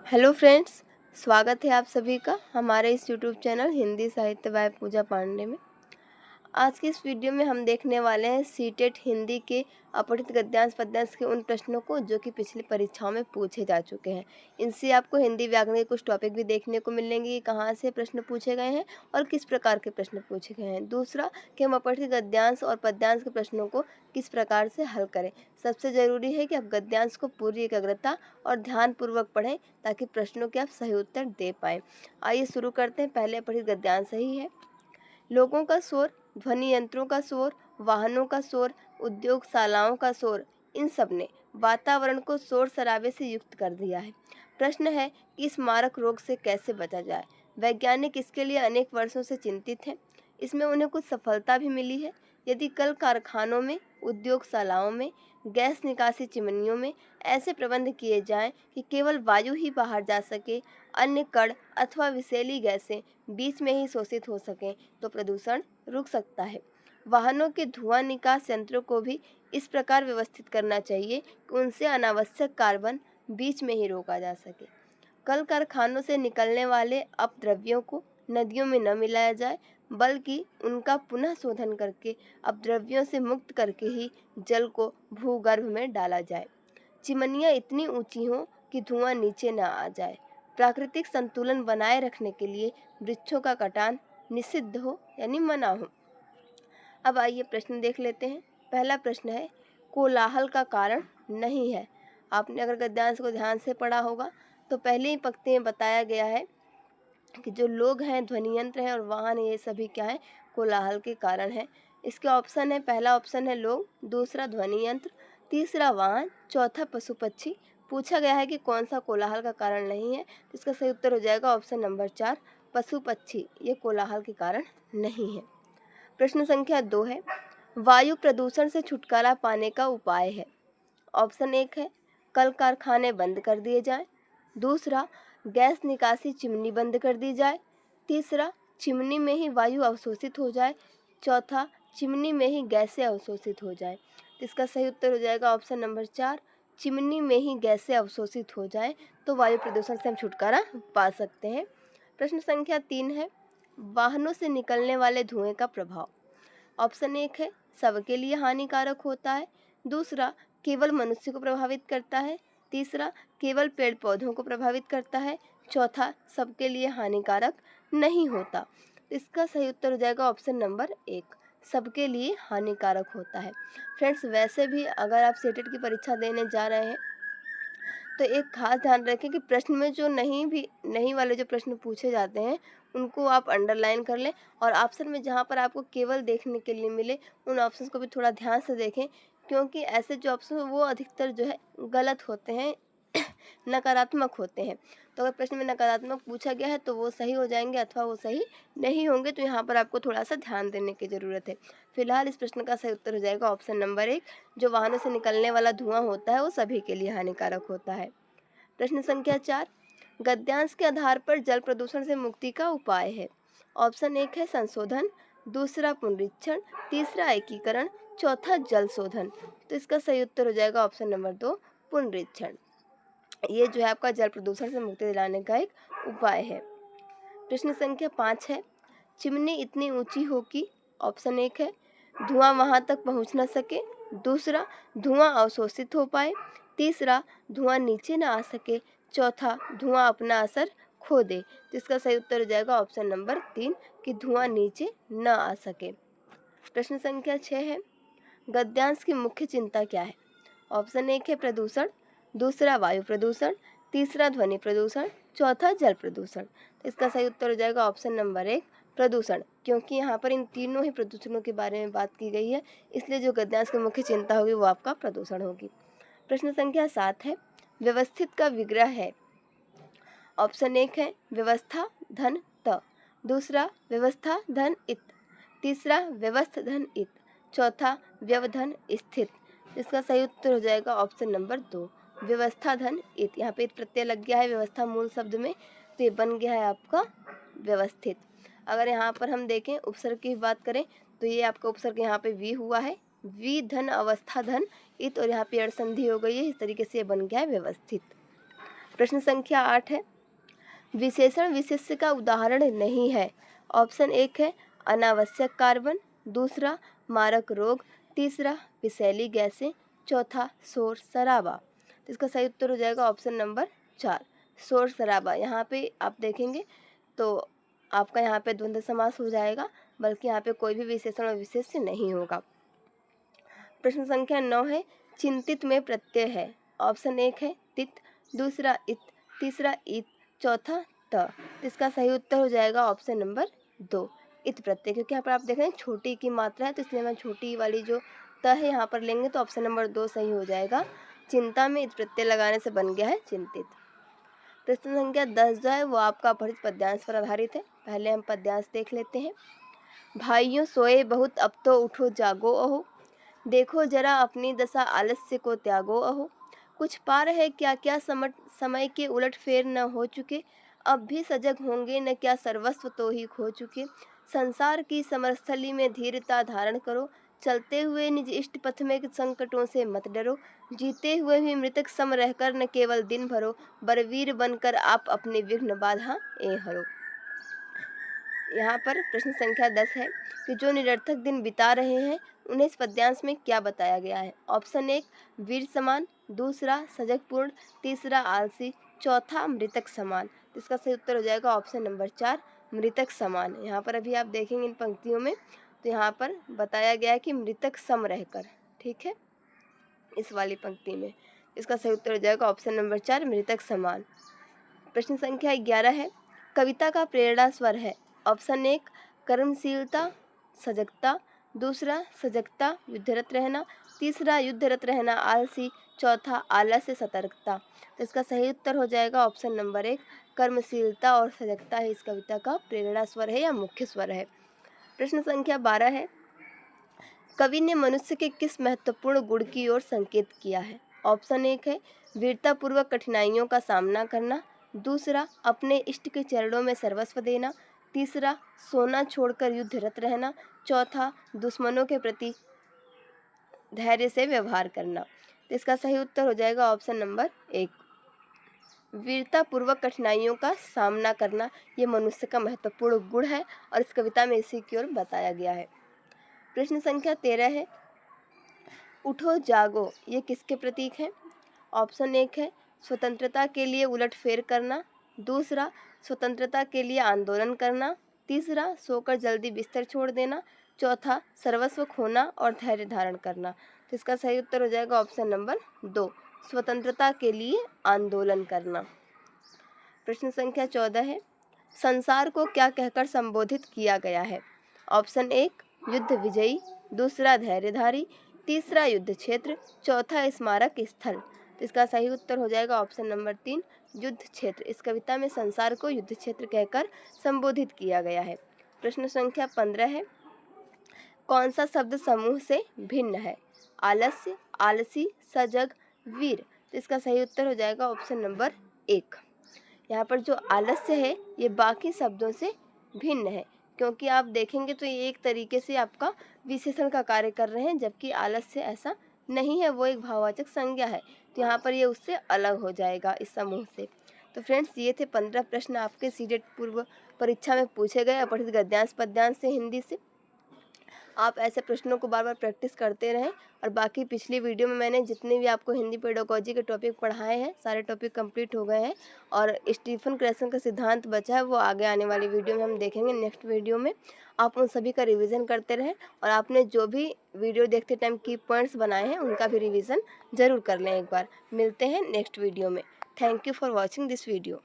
Hello friends, स्वागत है आप सभी का हमारे इस यूट्यूब चैनल हिंदी साहित्य बाय पूजा पांडे में। आज की इस वीडियो में हम देखने वाले हैं सीटेट हिंदी के अपठित गद्यांश पद्यांश के उन प्रश्नों को जो कि पिछली परीक्षाओं में पूछे जा चुके हैं। इनसे आपको हिंदी व्याकरण के कुछ टॉपिक भी देखने को मिलेंगे कि कहाँ से प्रश्न पूछे गए हैं और किस प्रकार के प्रश्न पूछे गए हैं। दूसरा कि हम अपठित गद्यांश और पद्यांश के प्रश्नों को किस प्रकार से हल करें। सबसे ज़रूरी है कि आप गद्यांश को पूरी एकाग्रता और ध्यानपूर्वक पढ़ें ताकि प्रश्नों के आप सही उत्तर दे पाएँ। आइए शुरू करते हैं। पहले अपठित गद्यांश ही है। लोगों का शोर, ध्वनि यंत्रों का शोर, वाहनों का शोर, उद्योगशालाओं का शोर, इन सब ने वातावरण को शोर शराबे से युक्त कर दिया है। प्रश्न है कि इस मारक रोग से कैसे बचा जाए। वैज्ञानिक इसके लिए अनेक वर्षों से चिंतित हैं। इसमें उन्हें कुछ सफलता भी मिली है। यदि कल कारखानों में, उद्योगशालाओं में, गैस निकासी चिमनियों में ऐसे प्रबंध किए जाएं कि केवल वायु ही बाहर जा सके, अन्य कण अथवा विषैली गैसें बीच में ही शोषित हो सकें, तो प्रदूषण रुक सकता है। वाहनों के धुआं निकास यंत्रों को भी इस प्रकार व्यवस्थित करना चाहिए कि उनसे अनावश्यक कार्बन बीच में ही रोका जा सके। कल कारखानों से निकलने वाले अपद्रव्यों को नदियों में न मिलाया जाए, बल्कि उनका पुनः शोधन करके अपद्रव्यों से मुक्त करके ही जल को भूगर्भ में डाला जाए। चिमनियाँ इतनी ऊंची हों कि धुआं नीचे न आ जाए। प्राकृतिक संतुलन बनाए रखने के लिए वृक्षों का कटान निषिद्ध हो यानी मना हो। अब आइए प्रश्न देख लेते हैं। पहला प्रश्न है, कोलाहल का कारण नहीं है। आपने अगर गद्यांश को ध्यान से पढ़ा होगा तो पहले ही पंक्ति में बताया गया है कि जो लोग हैं, ध्वनि यंत्र हैं और वाहन, ये सभी क्या है, कोलाहल के कारण है। इसके ऑप्शन है, पहला ऑप्शन है लोग, दूसरा ध्वनि यंत्र, तीसरा वाहन, चौथा पशु पक्षी। पूछा गया है कि कौन सा कोलाहल का कारण नहीं है, तो इसका सही उत्तर हो जाएगा ऑप्शन नंबर 4, पशु पक्षी। ये कोलाहल के कारण नहीं है। प्रश्न संख्या 2 है, वायु प्रदूषण से छुटकारा पाने का उपाय है। ऑप्शन 1 है, कल कारखाने बंद कर दिए जाएं। दूसरा, गैस निकासी चिमनी बंद कर दी जाए। तीसरा, चिमनी में ही वायु अवशोषित हो जाए। चौथा, चिमनी में ही गैसें अवशोषित हो जाए। तो इसका सही उत्तर हो जाएगा ऑप्शन नंबर 4, चिमनी में ही गैसें अवशोषित हो जाए तो वायु प्रदूषण से हम छुटकारा पा सकते हैं। प्रश्न संख्या 3 है, वाहनों से निकलने वाले धुएं का प्रभाव। ऑप्शन 1 है, सबके लिए हानिकारक होता है। दूसरा, केवल मनुष्य को प्रभावित करता है। तीसरा, केवल पेड़ पौधों को प्रभावित करता है। चौथा, सबके लिए हानिकारक नहीं होता। इसका सही उत्तर हो जाएगा ऑप्शन नंबर 1, सबके लिए हानिकारक होता है। फ्रेंड्स, वैसे भी अगर आप सीटेट की परीक्षा देने जा रहे हैं तो एक खास ध्यान रखें कि प्रश्न में जो नहीं वाले जो प्रश्न पूछे जाते हैं उनको आप अंडरलाइन कर लें, और ऑप्शन में जहाँ पर आपको केवल देखने के लिए मिले उन ऑप्शंस को भी थोड़ा ध्यान से देखें, क्योंकि ऐसे जो ऑप्शन हैं वो अधिकतर जो है गलत होते हैं, नकारात्मक होते हैं। तो अगर प्रश्न में नकारात्मक पूछा गया है तो वो सही हो जाएंगे अथवा वो सही नहीं होंगे, तो यहाँ पर आपको थोड़ा सा ध्यान देने की ज़रूरत है। फिलहाल इस प्रश्न का सही उत्तर हो जाएगा ऑप्शन नंबर 1, जो वाहनों से निकलने वाला धुआं होता है वो सभी के लिए हानिकारक होता है। प्रश्न संख्या 4, गद्यांश के आधार पर जल प्रदूषण से मुक्ति का उपाय है। ऑप्शन 1 है संशोधन, दूसरा पुनरीक्षण, तीसरा एकीकरण, चौथा जल शोधन। तो इसका सही उत्तर हो जाएगा ऑप्शन नंबर 2, पुनरीक्षण। ये जो है आपका जल प्रदूषण से मुक्ति दिलाने का एक उपाय है। प्रश्न संख्या 5 है, चिमनी इतनी ऊंची हो कि। ऑप्शन 1 है, धुआं वहां तक पहुंच न सके। दूसरा, धुआं अवशोषित हो पाए। तीसरा, धुआं नीचे न आ सके। चौथा, धुआं अपना असर खो दे। तो इसका सही उत्तर हो जाएगा ऑप्शन नंबर 3, कि धुआं नीचे न आ सके। प्रश्न संख्या 6 है, गद्यांश की मुख्य चिंता क्या है। ऑप्शन 1 है प्रदूषण, दूसरा वायु प्रदूषण, तीसरा ध्वनि प्रदूषण, चौथा जल प्रदूषण। तो इसका सही उत्तर हो जाएगा ऑप्शन नंबर 1, प्रदूषण, क्योंकि यहाँ पर इन तीनों ही प्रदूषणों के बारे में बात की गई है, इसलिए जो गद्यांश की मुख्य चिंता होगी वो आपका प्रदूषण होगी। प्रश्न संख्या 7 है, व्यवस्थित का विग्रह है। ऑप्शन 1 है व्यवस्था धन त, दूसरा व्यवस्था धन इत, तीसरा व्यवस्थ धन इत, चौथा व्यवधन स्थित। इसका सही उत्तर हो जाएगा ऑप्शन नंबर 2, व्यवस्था धन इत। यहाँ पे इत प्रत्यय लग गया है व्यवस्था मूल शब्द में, तो ये बन गया है आपका व्यवस्थित। अगर यहाँ पर हम देखें उपसर्ग की बात करें तो ये आपका उपसर्ग यहाँ पे वी हुआ है, वी धन अवस्था धन इत, और यहाँ पे अड़ संधि हो गई है, इस तरीके से ये बन गया है व्यवस्थित। प्रश्न संख्या 8 है, विशेषण विशेष्य का उदाहरण नहीं है। ऑप्शन 1 है अनावश्यक कार्बन, दूसरा मारक रोग, तीसरा विषैली गैसें, चौथा शोर शराबा। तो इसका सही उत्तर हो जाएगा ऑप्शन नंबर 4, शोर शराबा। यहाँ पे आप देखेंगे तो आपका यहाँ पे द्वंद्व समास हो जाएगा, बल्कि यहाँ पे कोई भी विशेषण और विशेष्य नहीं होगा। प्रश्न संख्या 9 है, चिंतित में प्रत्यय है। ऑप्शन 1 है तित, दूसरा इत, तीसरा इत, चौथा त। इसका सही उत्तर हो जाएगा ऑप्शन नंबर 2, इत प्रत्यय, क्योंकि यहाँ पर आप देख रहे हैं छोटी की मात्रा है, तो इसलिए मैं छोटी वाली जो त है यहाँ पर लेंगे, तो ऑप्शन नंबर 2 सही हो जाएगा। चिंता में इत प्रत्यय लगाने से बन गया है चिंतित। प्रश्न संख्या 10 जो है वो आपका अपहृत पद्यांश पर आधारित है। पहले हम पद्यांश देख लेते हैं। भाइयों सोए बहुत अब तो उठो जागो अहो, देखो जरा अपनी दशा आलस्य को त्यागो अहो, कुछ पार है क्या क्या समय के उलट फेर न हो चुके, अब भी सजग होंगे न क्या सर्वस्व तो ही खो चुके, संसार की समरस्थली में धीरता धारण करो, चलते हुए निज इष्ट पथ में संकटों से मत डरो, जीते हुए भी मृतक सम रहकर न केवल दिन भरो, बलवीर बनकर आप अपने विघ्न बाधा ए हरो। यहाँ पर प्रश्न संख्या 10 है कि जो निरर्थक दिन बिता रहे हैं उन्हें इस पद्यांश में क्या बताया गया है। ऑप्शन 1 वीर समान, दूसरा सजगपूर्ण, तीसरा आलसी, चौथा मृतक समान। इसका सही उत्तर हो जाएगा ऑप्शन नंबर 4, मृतक समान। यहाँ पर अभी आप देखेंगे इन पंक्तियों में, तो यहाँ पर बताया गया है कि मृतक सम रहकर, ठीक है, इस वाली पंक्ति में। इसका सही उत्तर हो जाएगा ऑप्शन नंबर 4, मृतक समान। प्रश्न संख्या 11 है, कविता का प्रेरणा स्वर है। ऑप्शन 1 कर्मशीलता सजगता, दूसरा सजगता युद्धरत रहना, तीसरा युद्धरत रहना आलसी, चौथा आलस्य सतर्कता। तो इसका सही उत्तर हो जाएगा ऑप्शन नंबर 1, कर्मशीलता और सजगता ही इस कविता का प्रेरणा स्वर है या मुख्य स्वर है। प्रश्न संख्या 12 है, कवि ने मनुष्य के किस महत्वपूर्ण गुण की ओर संकेत किया है। ऑप्शन 1 है वीरतापूर्वक कठिनाइयों का सामना करना, दूसरा अपने इष्ट के चरणों में सर्वस्व देना, तीसरा सोना छोड़कर युद्धरत रहना, चौथा दुश्मनों के प्रति धैर्य से व्यवहार करना। तो इसका सही उत्तर हो जाएगा ऑप्शन नंबर 1, वीरतापूर्वक कठिनाइयों का सामना करना ये मनुष्य का महत्वपूर्ण गुण है और इस कविता में इसी की ओर बताया गया है। प्रश्न संख्या 13 है, उठो जागो ये किसके प्रतीक हैं। ऑप्शन 1 है स्वतंत्रता के लिए उलटफेर करना, दूसरा स्वतंत्रता के लिए आंदोलन करना, तीसरा सोकर जल्दी बिस्तर छोड़ देना, चौथा सर्वस्व खोना और धैर्य धारण करना। तो इसका सही उत्तर हो जाएगा ऑप्शन नंबर 2, स्वतंत्रता के लिए आंदोलन करना। प्रश्न संख्या 14 है, संसार को क्या कहकर संबोधित किया गया है। ऑप्शन 1 युद्ध विजयी, दूसरा धैर्यधारी, तीसरा युद्ध क्षेत्र, चौथा स्मारक स्थल। तो इसका सही उत्तर हो जाएगा ऑप्शन नंबर 3, युद्ध क्षेत्र। इस कविता में संसार को युद्ध क्षेत्र कहकर संबोधित किया गया है। प्रश्न संख्या 15 है, कौन सा शब्द समूह से भिन्न है। आलस्य, आलसी, सजग, वीर। तो इसका सही उत्तर हो जाएगा ऑप्शन नंबर 1। यहाँ पर जो आलस्य है ये बाकी शब्दों से भिन्न है, क्योंकि आप देखेंगे तो ये एक तरीके से आपका विशेषण का कार्य कर रहे हैं, जबकि आलस्य ऐसा नहीं है, वो एक भाववाचक संज्ञा है। तो यहाँ पर ये उससे अलग हो जाएगा इस समूह से। तो फ्रेंड्स ये थे 15 प्रश्न आपके सीटेट पूर्व परीक्षा में पूछे गए अपठित गद्यांश पद्यांश से हिंदी से। आप ऐसे प्रश्नों को बार बार प्रैक्टिस करते रहें। और बाकी पिछली वीडियो में मैंने जितने भी आपको हिंदी पेडागोजी के टॉपिक पढ़ाए हैं सारे टॉपिक कंप्लीट हो गए हैं, और स्टीफन क्रेसन का सिद्धांत बचा है वो आगे आने वाली वीडियो में हम देखेंगे। नेक्स्ट वीडियो में आप उन सभी का रिवीजन करते रहें, और आपने जो भी वीडियो देखते टाइम की पॉइंट्स बनाए हैं उनका भी रिवीजन ज़रूर कर लें एक बार। मिलते हैं नेक्स्ट वीडियो में। Thank you for watching this video.